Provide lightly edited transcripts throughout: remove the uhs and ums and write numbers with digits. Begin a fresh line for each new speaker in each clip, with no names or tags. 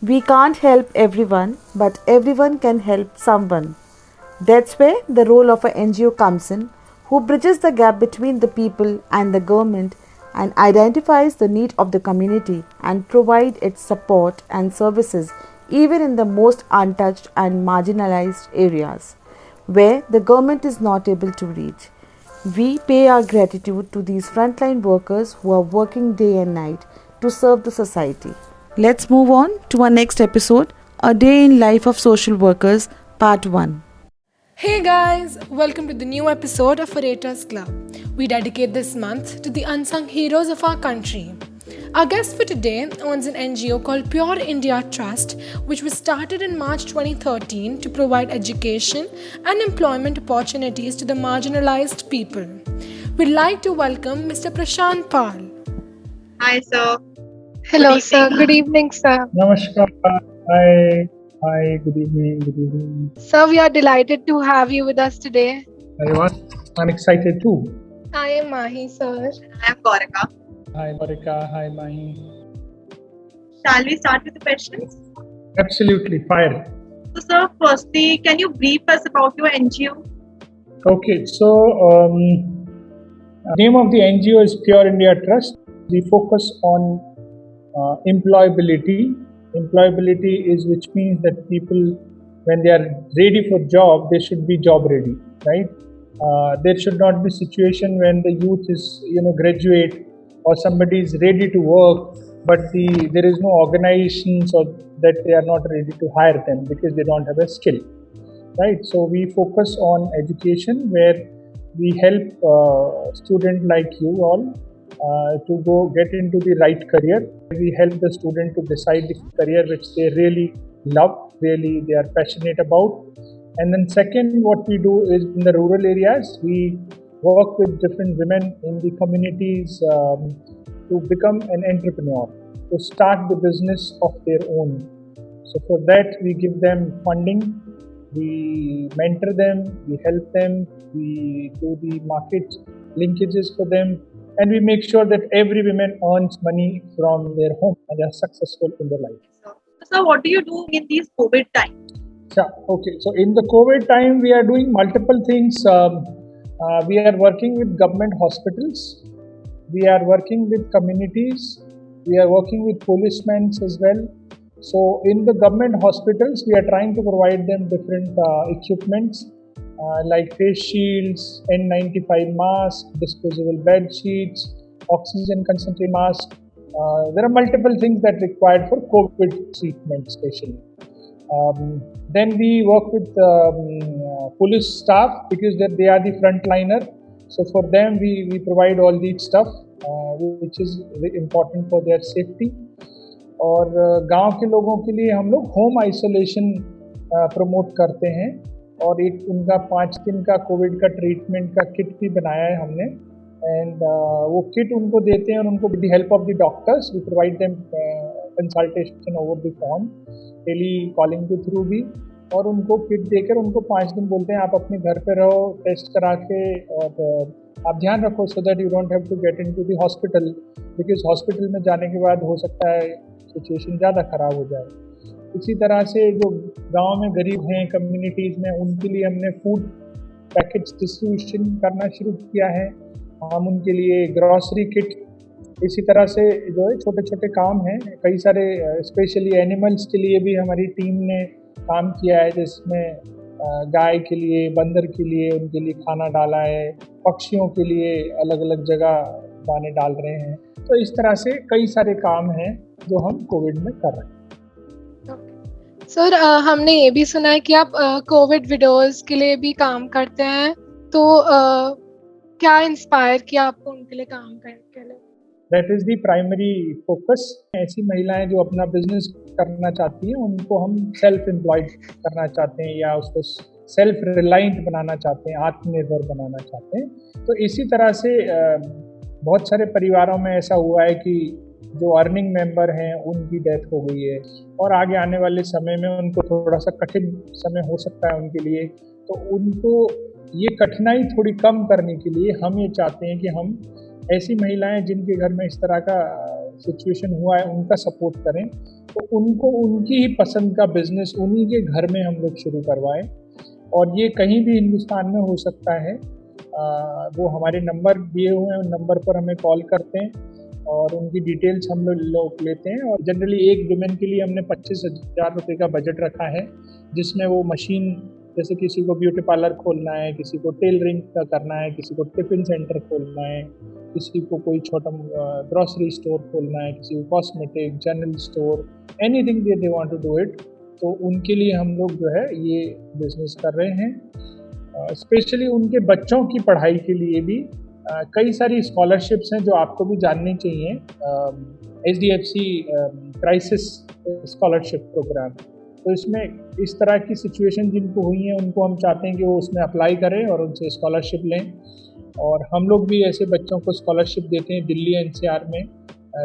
We can't help everyone, but everyone can help someone. That's where the role of an NGO comes in, who bridges the gap between the people and the government and identifies the need of the community and provide its support and services even in the most untouched and marginalized areas where the government is not able to reach. We pay our gratitude to these frontline workers who are working day and night to serve the society. Let's move on to our next episode, A Day in Life of Social Workers, Part 1.
Hey guys, welcome to the new episode of Orators Club. We dedicate this month to the unsung heroes of our country. Our guest for today owns an NGO called Pure India Trust, which was started in March 2013 to provide education and employment opportunities to the marginalized people. We'd like to welcome Mr. Prashant Pal.
Hi, sir.
Hello,
Good
sir.
evening.
Good evening, sir.
Namaskar. Hi. Hi. Good evening. Good evening.
Sir, we are delighted to have you with us today.
Everyone, I'm excited too.
I am Mahi, sir.
I am Gaurika.
Hi, Marika. Hi, Mahi.
Shall we start with the questions?
Absolutely. Fire.
So, sir, firstly, can you brief us about your NGO?
Okay. So, name of the NGO is Pure India Trust. We focus on employability. Employability is which means that people, when they are ready for job, they should be job ready, right? There should not be situation when the youth is, graduate or somebody is ready to work, but there is no organization so that they are not ready to hire them because they don't have a skill, right? So we focus on education where we help student like you all to go get into the right career. We help the student to decide the career which they really love, really they are passionate about. And then second, what we do is in the rural areas, we work with different women in the communities to become an entrepreneur, to start the business of their own. So for that, we give them funding, we mentor them, we help them, we do the market linkages for them, and we make sure that every woman earns money from their home and are successful in their life.
So, sir, what do you do in these COVID times?
Yeah, okay. So in the COVID time, we are doing multiple things. We are working with government hospitals. We are working with communities. We are working with policemen as well. So in the government hospitals, we are trying to provide them different equipments like face shields, N95 masks, disposable bed sheets, oxygen concentrate mask. There are multiple things that are required for COVID treatment, especially. Then we work with police staff because they are the frontliner. So for them, we provide all these stuff which is very important for their safety. और गांव के लोगों के लिए हम लोग home isolation promote करते हैं और एक उनका 5 दिन का कोविड का ट्रीटमेंट का किट भी बनाया है हमने एंड वो किट उनको देते हैं और उनको with the help of the doctors we provide them consultation over the phone tele calling के थ्रू भी और उनको किट देकर उनको 5 दिन बोलते हैं आप अपने घर पे रहो टेस्ट करा के और आप ध्यान रखो so that you don't have to get into the hospital because hospital में जाने के बाद हो सकता है सिचुएशन ज़्यादा ख़राब हो जाए। इसी तरह से जो गांव में गरीब हैं कम्युनिटीज़ में उनके लिए हमने फूड पैकेज डिस्ट्रीब्यूशन करना शुरू किया है। हम उनके लिए ग्रॉसरी किट इसी तरह से जो है छोटे छोटे काम हैं कई सारे स्पेशली एनिमल्स के लिए भी हमारी टीम ने काम किया है जिसमें गाय के लिए बंदर के लिए उनके लिए खाना डाला है पक्षियों के लिए अलग अलग जगह दाने डाल रहे हैं। तो इस तरह से कई सारे काम हैं जो हम कोविड में कर रहे हैं।
सर हमने ये भी सुना है कि आप कोविड विडोज के लिए भी काम करते हैं तो क्या इंस्पायर किया आपको उनके लिए काम करने के लिए?
That is the primary focus. ऐसी महिलाएं जो अपना बिजनेस करना चाहती हैं उनको हम सेल्फ एम्प्लॉयड करना चाहते हैं या उसको सेल्फ रिलायंट बनाना चाहते हैं आत्मनिर्भर बनाना चाहते हैं। तो इसी तरह से बहुत सारे परिवारों में ऐसा हुआ है कि जो अर्निंग मेंबर हैं उनकी डेथ हो गई है और आगे आने वाले समय में उनको थोड़ा सा कठिन समय हो सकता है उनके लिए। तो उनको ये कठिनाई थोड़ी कम करने के लिए हम ये चाहते हैं कि हम ऐसी महिलाएं जिनके घर में इस तरह का सिचुएशन हुआ है उनका सपोर्ट करें तो उनको उनकी ही पसंद का बिजनेस उन्हीं के घर में हम लोग शुरू करवाएं। और ये कहीं भी हिंदुस्तान में हो सकता है। वो हमारे नंबर दिए हुए हैं, उन नंबर पर हमें कॉल करते हैं और उनकी डिटेल्स हम लोग लेते हैं। और जनरली एक वुमेन के लिए हमने 25,000 रुपये का बजट रखा है, जिसमें वो मशीन, जैसे किसी को ब्यूटी पार्लर खोलना है, किसी को टेलरिंग का करना है, किसी को टिफ़िन सेंटर खोलना है, किसी को कोई छोटा ग्रॉसरी स्टोर खोलना है, किसी को cosmetic, general store, anything they want to do it, तो उनके लिए हम लोग जो है ये बिज़नेस कर रहे हैं। स्पेशली उनके बच्चों की पढ़ाई के लिए भी कई सारी स्कॉलरशिप्स हैं जो आपको भी जाननी चाहिए। HDFC क्राइसिस स्कॉलरशिप प्रोग्राम, तो इसमें इस तरह की सिचुएशन जिनको हुई है उनको हम चाहते हैं कि वो उसमें अप्लाई करें और उनसे स्कॉलरशिप लें। और हम लोग भी ऐसे बच्चों को स्कॉलरशिप देते हैं दिल्ली NCR में,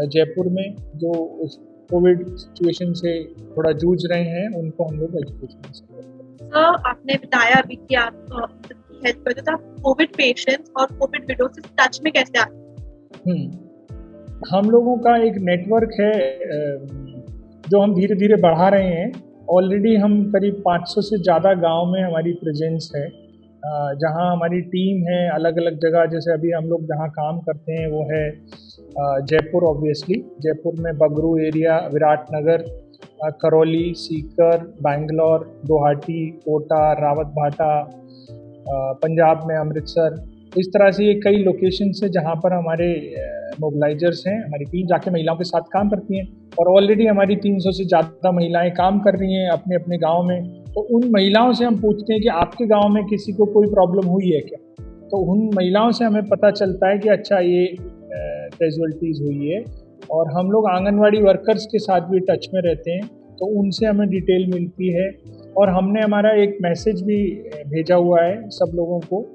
जयपुर में, जो उस कोविड सिचुएशन से थोड़ा जूझ रहे हैं, उनको हम लोग एजुकेशन सपोर्ट करते हैं।
सर, आपने बताया अभी कि आप हेल्प करते, तो आप कोविड पेशेंट्स और कोविड विडो से टच में कैसे आते हैं?
हम लोगों का एक नेटवर्क है जो हम धीरे धीरे बढ़ा रहे हैं। ऑलरेडी हम करीब 500 से ज़्यादा गांव में हमारी प्रेजेंस है, जहां हमारी टीम है अलग अलग जगह। जैसे अभी हम लोग जहां काम करते हैं वो है जयपुर, ऑब्वियसली जयपुर में बगरू एरिया, विराटनगर, करौली, सीकर, बैंगलोर, गुवाहाटी, कोटा, रावत भाटा, पंजाब में अमृतसर। इस तरह से ये कई लोकेशन है जहाँ पर हमारे मोबिलाइजर्स हैं, हमारी टीम जाके महिलाओं के साथ काम करती हैं। और ऑलरेडी हमारी 300 से ज़्यादा महिलाएं काम कर रही हैं अपने अपने गांव में। तो उन महिलाओं से हम पूछते हैं कि आपके गांव में किसी को कोई प्रॉब्लम हुई है क्या, तो उन महिलाओं से हमें पता चलता है कि अच्छा ये कैजुअलिटीज़ हुई है। और हम लोग आंगनवाड़ी वर्कर्स के साथ भी टच में रहते हैं, तो उनसे हमें डिटेल मिलती है। और हमने हमारा एक मैसेज भी भेजा हुआ है सब लोगों को,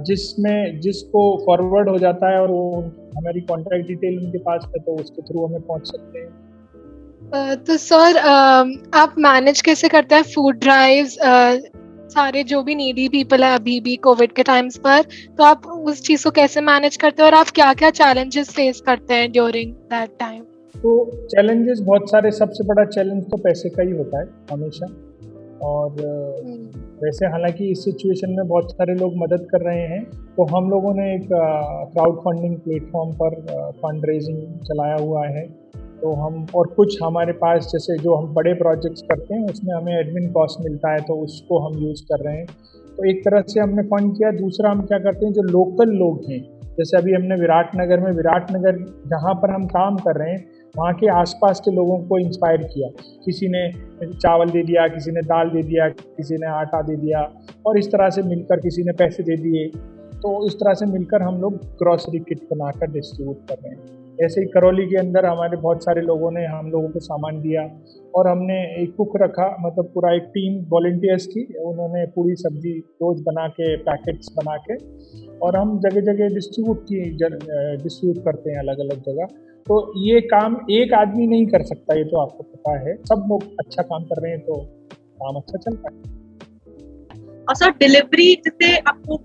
जिसमें जिसको फॉरवर्ड हो जाता है और वो हमारी कॉन्टैक्ट डिटेल उनके पास है, तो उसके थ्रू हमें पहुंच सकते हैं।
तो सर, आप मैनेज कैसे करते हैं फूड ड्राइव्स, सारे जो भी नीडी पीपल है अभी भी कोविड के टाइम्स पर, तो आप उस चीज़ को कैसे मैनेज करते हैं और आप क्या क्या चैलेंजेस फेस करते हैं ड्यूरिंग दैट टाइम?
तो चैलेंजेस बहुत सारे, सबसे बड़ा चैलेंज तो पैसे का ही होता है हमेशा। और वैसे हालांकि इस सिचुएशन में बहुत सारे लोग मदद कर रहे हैं, तो हम लोगों ने एक क्राउड फंडिंग प्लेटफॉर्म पर फंड रेजिंग चलाया हुआ है। तो हम, और कुछ हमारे पास जैसे जो हम बड़े प्रोजेक्ट्स करते हैं उसमें हमें एडमिन कॉस्ट मिलता है, तो उसको हम यूज़ कर रहे हैं। तो एक तरह से हमने फंड किया। दूसरा हम क्या करते हैं, जो लोकल लोग हैं, जैसे अभी हमने विराटनगर जहाँ पर हम काम कर रहे हैं वहाँ के आसपास के लोगों को इंस्पायर किया। किसी ने चावल दे दिया, किसी ने दाल दे दिया, किसी ने आटा दे दिया, और इस तरह से मिलकर किसी ने पैसे दे दिए। तो इस तरह से मिलकर हम लोग ग्रॉसरी किट बनाकर डिस्ट्रीब्यूट कर रहे हैं। ऐसे ही करौली के अंदर हमारे बहुत सारे लोगों ने हम लोगों को सामान दिया, और हमने एक कुक रखा, मतलब पूरा एक टीम वॉलंटियर्स की, उन्होंने पूरी सब्जी रोज़ बना के पैकेट्स बना के, और हम जगह जगह डिस्ट्रीब्यूट करते हैं अलग अलग जगह। तो ये काम एक आदमी नहीं कर सकता, ये तो आपको पता है। सब लोग अच्छा काम कर रहे हैं तो काम अच्छा चलता है।
और सर, डिलीवरी जैसे आपको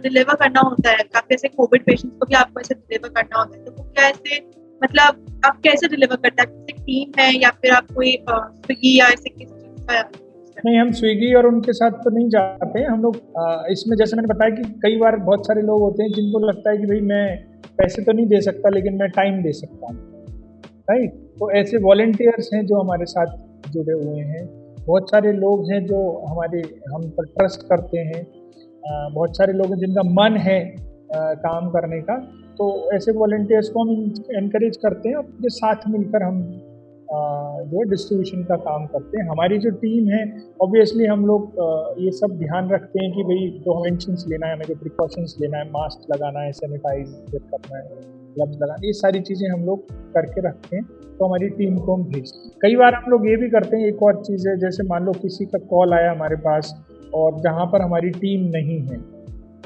डिलीवर करना होता है, काफी ऐसे कोविड पेशेंट्स को भी आपको ऐसे डिलीवर करना होता है, तो वो क्या ऐसे, मतलब आप कैसे डिलीवर करते हैं? किसी टीम है या फिर आप कोई स्विगी या ऐसे किसी चीज का?
नहीं, हम स्विगी और उनके साथ तो नहीं जाते हैं हम लोग। इसमें जैसे मैंने बताया कि कई बार बहुत सारे लोग होते हैं जिनको लगता है कि भाई मैं पैसे तो नहीं दे सकता लेकिन मैं टाइम दे सकता हूँ, राइट। तो ऐसे वॉलंटियर्स हैं जो हमारे साथ जुड़े हुए हैं। बहुत सारे लोग हैं जो हम पर ट्रस्ट करते हैं। बहुत सारे लोग हैं जिनका मन है काम करने का, तो ऐसे वॉलंटियर्स को हम इनकरेज करते हैं और उनके साथ मिलकर हम जो डिस्ट्रीब्यूशन का काम करते हैं। हमारी जो टीम है, ऑब्वियसली हम लोग ये सब ध्यान रखते हैं कि भाई जो प्रिकॉशंस लेना है, हमें जो प्रिकॉशंस लेना है, मास्क लगाना है, सैनिटाइजर करना है, ग्लव्स लगाना है, ये सारी चीज़ें हम लोग करके रखते हैं। तो हमारी टीम को हम भेजते हैं। कई बार हम लोग ये भी करते हैं, एक और चीज़ है, जैसे मान लो किसी का कॉल आया हमारे पास और जहाँ पर हमारी टीम नहीं है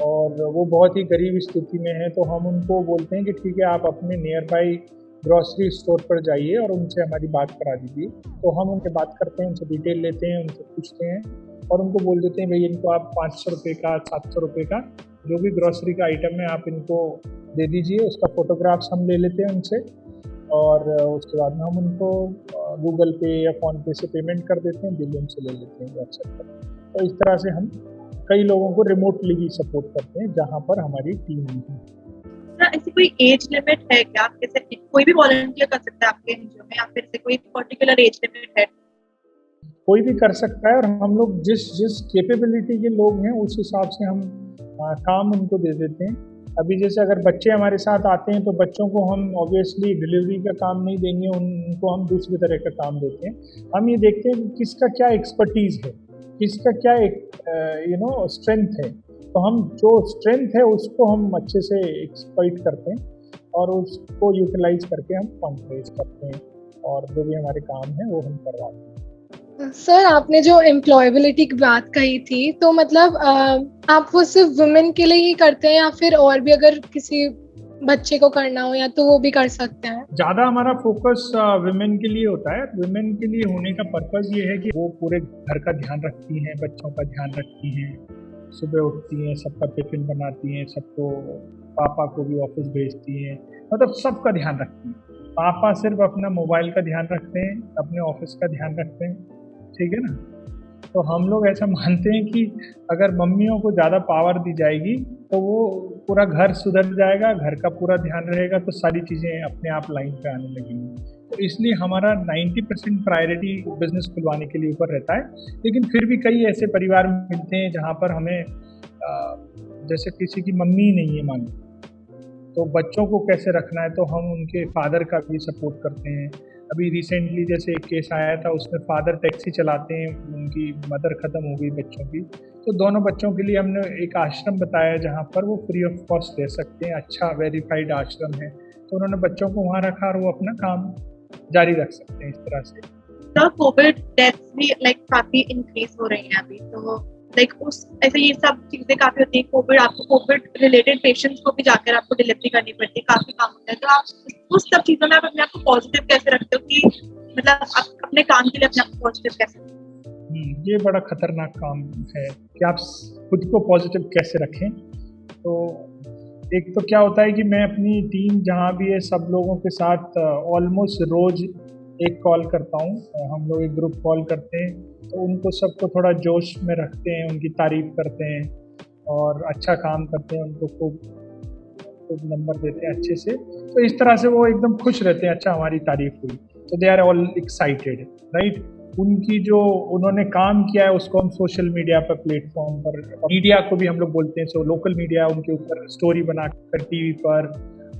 और वो बहुत ही गरीब स्थिति में है, तो हम उनको बोलते हैं कि ठीक है, आप अपने नियर बाई ग्रॉसरी स्टोर पर जाइए और उनसे हमारी बात करा दीजिए। तो हम उनसे बात करते हैं, उनसे डिटेल लेते हैं, उनसे पूछते हैं और उनको बोल देते हैं भाई इनको आप 500 रुपये का, 700 रुपये का जो भी ग्रॉसरी का आइटम है आप इनको दे दीजिए। उसका फ़ोटोग्राफ्स हम ले लेते हैं उनसे और उसके बाद में हम उनको गूगल पे या फ़ोन पे से पेमेंट कर देते हैं, बिल उनसे ले लेते हैं व्हाट्सएप पर। तो इस तरह से हम कई लोगों को रिमोटली भी सपोर्ट करते हैं जहाँ पर हमारी टीम नहीं है।
क्या ऐसी कोई एज लिमिट है क्या? जैसे कोई भी वॉलंटियर कर सकता है आपके एनजीओ में, या फिर से कोई पर्टिकुलर एज लिमिट है?
कोई भी कर सकता है, और हम लोग जिस जिस कैपेबिलिटी के लोग हैं उस हिसाब से हम काम उनको दे देते हैं। अभी जैसे अगर बच्चे हमारे साथ आते हैं तो बच्चों को हम ऑब्वियसली डिलीवरी का काम नहीं देंगे, उनको हम दूसरी तरह का काम देते हैं। हम ये देखते हैं कि किसका क्या एक्सपर्टीज़ है, किसका क्या एक स्ट्रेंथ है। तो हम जो स्ट्रेंथ है उसको हम अच्छे से एक्सप्लॉइट करते हैं और उसको यूटिलाइज करके हम फंड रेज करते हैं, और जो भी हमारे काम है वो हम करवाते हैं।
सर, आपने जो एम्प्लॉयबिलिटी की बात कही थी, तो मतलब आप वो सिर्फ वुमेन के लिए ही करते हैं या फिर और भी अगर किसी बच्चे को करना हो या तो वो भी कर सकते हैं?
ज़्यादा हमारा फोकस वुमेन के लिए होता है। वुमेन के लिए होने का पर्पज़ ये है कि वो पूरे घर का ध्यान रखती हैं, बच्चों का ध्यान रखती हैं, सुबह उठती हैं, सबका टिफिन बनाती हैं, सबको, पापा को भी ऑफिस भेजती हैं, मतलब सबका ध्यान रखती हैं। पापा सिर्फ अपना मोबाइल का ध्यान रखते हैं, अपने ऑफिस का ध्यान रखते हैं, ठीक है ना। तो हम लोग ऐसा मानते हैं कि अगर मम्मियों को ज़्यादा पावर दी जाएगी तो वो पूरा घर सुधर जाएगा, घर का पूरा ध्यान रहेगा, तो सारी चीज़ें अपने आप लाइन पे आने लगेंगी। तो इसलिए हमारा 90% प्रायोरिटी बिजनेस खुलवाने के लिए ऊपर रहता है। लेकिन फिर भी कई ऐसे परिवार मिलते हैं जहाँ पर हमें जैसे किसी की मम्मी नहीं है, मान लो, तो बच्चों को कैसे रखना है, तो हम उनके फादर का भी सपोर्ट करते हैं। अभी रिसेंटली जैसे एक केस आया था, उसमें फादर टैक्सी चलाते हैं, उनकी मदर ख़त्म हो गई बच्चों की, तो दोनों बच्चों के लिए हमने एक आश्रम बताया जहाँ पर वो फ्री ऑफ कॉस्ट रह सकते हैं। अच्छा वेरीफाइड आश्रम है, तो उन्होंने बच्चों को वहाँ रखा और वो अपना काम जारी रख सकते हैं इस तरह से।
तो कोविड डेथ्स भी काफी इंक्रीज हो रही हैं अभी, तो उस ऐसे ये सब चीजें काफी होती है। कोविड रिलेटेड पेशेंट्स को भी जाकर आपको डिलीवरी करनी पड़ती है, काफी काम होता है। तो आप उस सब चीजों में आप अपने आप को पॉजिटिव कैसे रखते हो, कि मतलब आप अपने काम के लिए अपने आप को पॉजिटिव कैसे?
ये बड़ा खतरनाक काम है कि आप खुद को पॉजिटिव कैसे रखें। तो एक तो क्या होता है कि मैं अपनी टीम जहाँ भी है सब लोगों के साथ ऑलमोस्ट रोज एक कॉल करता हूँ। हम लोग एक ग्रुप कॉल करते हैं, तो उनको सबको थोड़ा जोश में रखते हैं, उनकी तारीफ करते हैं और अच्छा काम करते हैं, उनको खूब नंबर देते हैं अच्छे से। तो इस तरह से वो एकदम खुश रहते हैं, अच्छा हमारी तारीफ हुई, तो they are all excited, right. उनकी जो उन्होंने काम किया है उसको हम सोशल मीडिया पर, प्लेटफॉर्म पर, मीडिया को भी हम लोग बोलते हैं, सो लोकल मीडिया उनके ऊपर स्टोरी बनाकर टीवी पर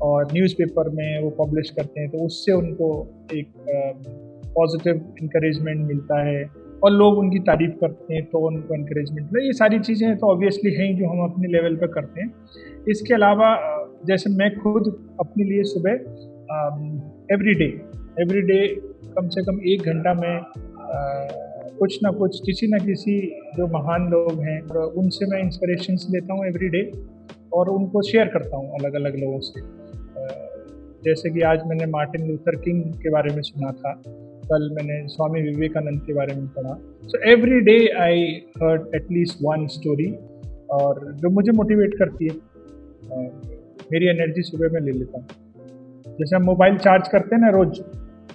और न्यूज़पेपर में वो पब्लिश करते हैं, तो उससे उनको एक पॉजिटिव इंकरेजमेंट मिलता है और लोग उनकी तारीफ करते हैं, तो उनको इंकरेजमेंट मिलता है। ये सारी चीज़ें तो ऑब्वियसली हैं जो हम अपने लेवल पर करते हैं। इसके अलावा जैसे मैं खुद अपने लिए सुबह एवरी डे कम से कम 1 घंटा में कुछ ना कुछ, किसी न किसी जो महान लोग हैं उनसे मैं इंस्पिरेशंस लेता हूँ एवरी डे, और उनको शेयर करता हूँ अलग अलग लोगों से। जैसे कि आज मैंने मार्टिन लूथर किंग के बारे में सुना था, कल मैंने स्वामी विवेकानंद के बारे में पढ़ा। So every day I heard at least one story, और जो मुझे मोटिवेट करती है। मेरी एनर्जी सुबह में ले लेता हूँ। जैसे हम मोबाइल चार्ज करते हैं ना, रोज़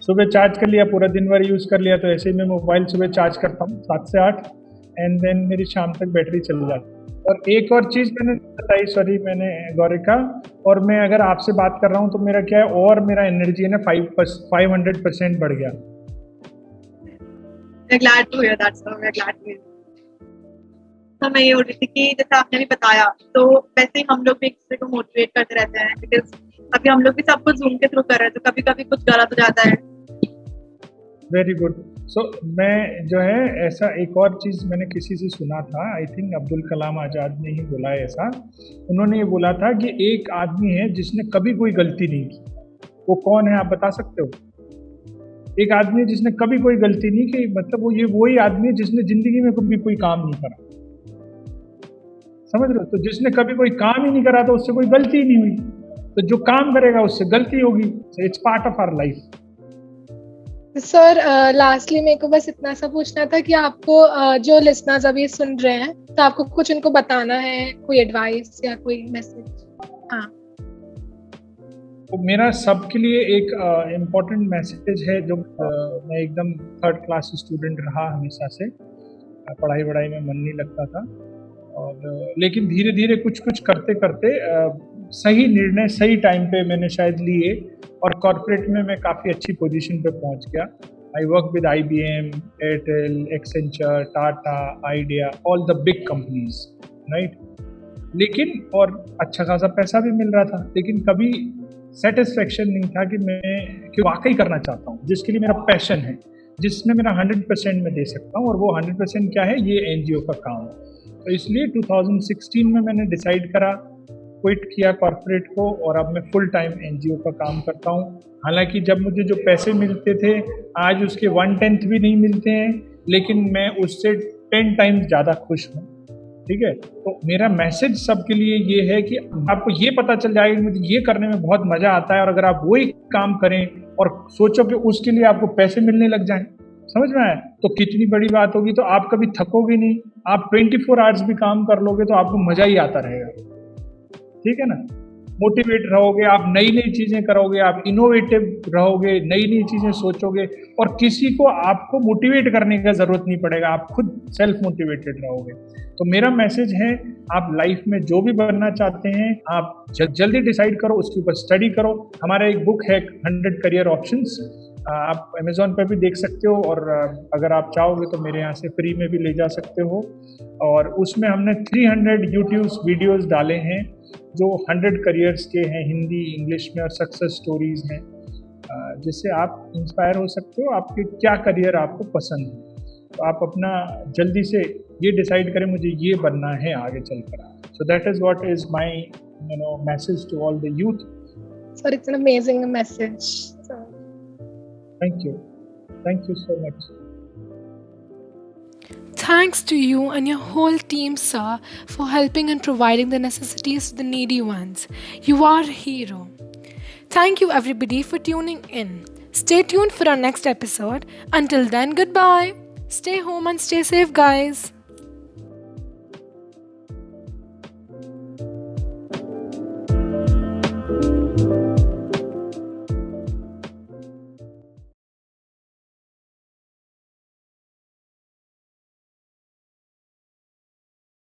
सुबह चार्ज कर लिया, पूरा दिन भर यूज़ कर लिया, तो ऐसे ही मैं मोबाइल सुबह चार्ज करता हूँ 7 से 8, एंड देन मेरी शाम तक बैटरी चल जाती है। और एक और चीज़ मैंने बताई, मैंने गौरिका, और मैं अगर आपसे बात कर रहा हूँ तो मेरा क्या है, और मेरा एनर्जी है ना 500% बढ़ गया।
glad to hear that, sir. We're glad to hear. तो मैं ये बोल रही थी कि जैसे आपने भी बताया, तो वैसे ही हम लोग भी एक दूसरे को मोटिवेट करते रहते हैं, बिकॉज अभी हम लोग भी सब कुछ जूम के थ्रू कर रहे हैं, तो कभी कभी कुछ गलत हो जाता है।
Very good. सो मैं जो है ऐसा एक और चीज़ मैंने किसी से सुना था, आई थिंक अब्दुल कलाम आज़ाद ने ही बोला है ऐसा। उन्होंने ये बोला था कि एक आदमी है जिसने कभी कोई गलती नहीं की। वो कौन है आप बता सकते हो? एक आदमी जिसने कभी कोई गलती नहीं की, मतलब वो ये वही आदमी है जिसने ज़िंदगी में कभी कोई काम नहीं करा। समझ रहे हो? तो जिसने कभी कोई काम ही नहीं करा तो उससे कोई गलती ही नहीं हुई, तो जो काम करेगा उससे गलती होगी। It's part of our life.
Sir, lastly मेरे को बस इतना सा पूछना था कि आपको जो लिसनर्स अभी सुन रहे हैं, तो आपको कुछ उनको बताना है, कोई एडवाइस या कोई मैसेज? हाँ,
तो मेरा सबके लिए एक इम्पोर्टेंट मैसेज है जो मैं एकदम थर्ड क्लास स्टूडेंट रहा हमेशा से, पढ़ाई वढ़ाई में मन नहीं लगता था, और लेकिन धीरे धीरे कुछ कुछ करते करते सही निर्णय सही टाइम पे मैंने शायद लिए, और कॉर्पोरेट में मैं काफ़ी अच्छी पोजीशन पे पहुंच गया। I work with IBM, Airtel, Accenture, Tata, idea, all the big companies, right. लेकिन और अच्छा खासा पैसा भी मिल रहा था, लेकिन कभी सेटिस्फेक्शन नहीं था कि मैं कि वाकई करना चाहता हूँ, जिसके लिए मेरा पैशन है, जिसमें मेरा 100% में दे सकता हूँ, और वो 100% क्या है, ये NGO का काम है। तो इसलिए 2016 में मैंने डिसाइड करा, क्विट किया कॉर्पोरेट को, और अब मैं फुल टाइम NGO का काम करता हूँ। हालांकि जब मुझे जो पैसे मिलते थे आज उसके 1/10 भी नहीं मिलते हैं, लेकिन मैं उससे 10 टाइम्स ज़्यादा खुश हूँ, ठीक है। तो मेरा मैसेज सबके लिए ये है कि आपको ये पता चल जाएगा कि मुझे ये करने में बहुत मज़ा आता है, और अगर आप वही काम करें और सोचो कि उसके लिए आपको पैसे मिलने लग जाएं, समझ में आया, तो कितनी बड़ी बात होगी। तो आप कभी थकोगे नहीं, आप 24 आवर्स भी काम कर लोगे तो आपको मज़ा ही आता रहेगा, ठीक है ना। मोटिवेट रहोगे, आप नई नई चीज़ें करोगे, आप इनोवेटिव रहोगे, नई नई चीज़ें सोचोगे, और किसी को आपको मोटिवेट करने का ज़रूरत नहीं पड़ेगा, आप खुद सेल्फ मोटिवेटेड रहोगे। तो मेरा मैसेज है, आप लाइफ में जो भी बनना चाहते हैं आप जल्दी डिसाइड करो, उसके ऊपर स्टडी करो। हमारा एक बुक है 100 करियर ऑप्शंस, आप अमेज़ॉन पर भी देख सकते हो, और अगर आप चाहोगे तो मेरे यहाँ से फ्री में भी ले जा सकते हो। और उसमें हमने 300 यूट्यूब वीडियोस डाले हैं जो 100 करियर्स के हैं, हिंदी इंग्लिश में, और सक्सेस स्टोरीज हैं, जिससे आप इंस्पायर हो सकते हो, आपके क्या करियर आपको पसंद है। तो आप अपना जल्दी से ये डिसाइड करें मुझे ये बनना है आगे चलकर। So that is what is my message to all the youth.
Sir, it's an amazing message. So,
Thank you so much.
thanks to you and your whole team, sir, for helping and providing the necessities to the needy ones. You are a hero. Thank you, everybody, for tuning in. Stay tuned for our next episode. Until then, goodbye. Stay home and stay safe, guys.